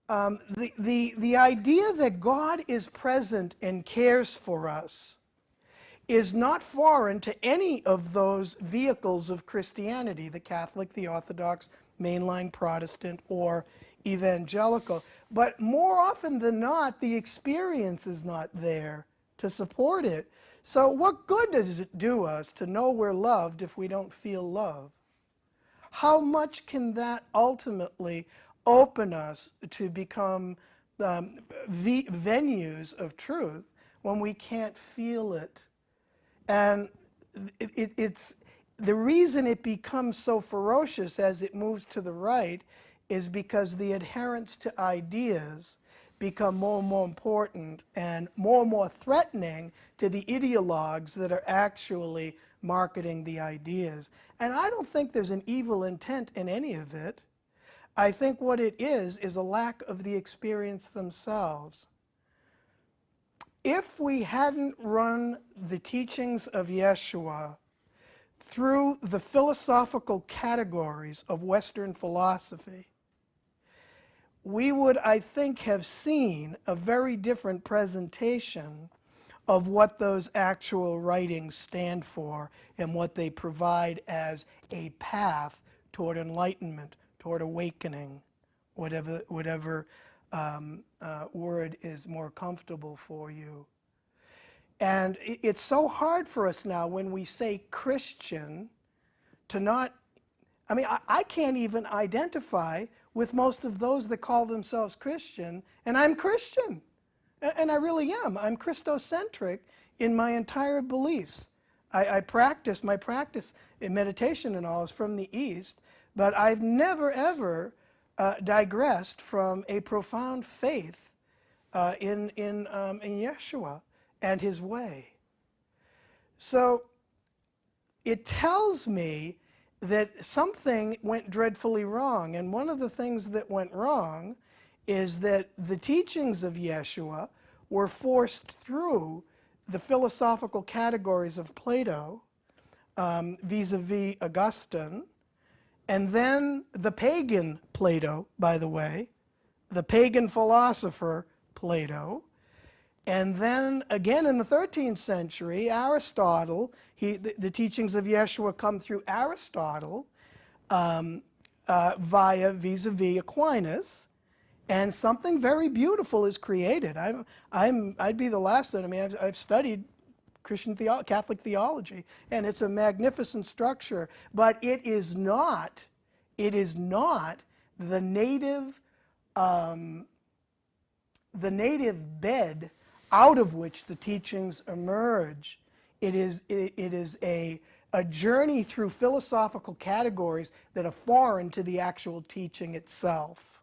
The idea that God is present and cares for us is not foreign to any of those vehicles of Christianity, the Catholic, the Orthodox, mainline Protestant, or evangelical. But more often than not, the experience is not there to support it. So what good does it do us to know we're loved if we don't feel love? How much can that ultimately open us to become venues of truth when we can't feel it? And it's the reason it becomes so ferocious as it moves to the right is because the adherence to ideas become more and more important and more threatening to the ideologues that are actually marketing the ideas. And I don't think there's an evil intent in any of it. I think what it is a lack of the experience themselves. If we hadn't run the teachings of Yeshua through the philosophical categories of Western philosophy, we would, I think, have seen a very different presentation of what those actual writings stand for and what they provide as a path toward enlightenment, toward awakening, whatever word is more comfortable for you. And it's so hard for us now when we say Christian to not, I mean, I can't even identify with most of those that call themselves Christian, and I'm Christian. And I really am. I'm Christocentric in my entire beliefs. My practice in meditation and all is from the East, but I've never ever digressed from a profound faith in Yeshua and his way. So it tells me that something went dreadfully wrong, and one of the things that went wrong is that the teachings of Yeshua were forced through the philosophical categories of Plato vis-a-vis Augustine, and then the pagan Plato, by the way, the pagan philosopher Plato, and then again in the 13th century, Aristotle, the teachings of Yeshua come through Aristotle vis-a-vis Aquinas, and something very beautiful is created. I'd be the last one. I mean, I've studied Catholic theology, and it's a magnificent structure, but it is not the native bed out of which the teachings emerge. It is a journey through philosophical categories that are foreign to the actual teaching itself.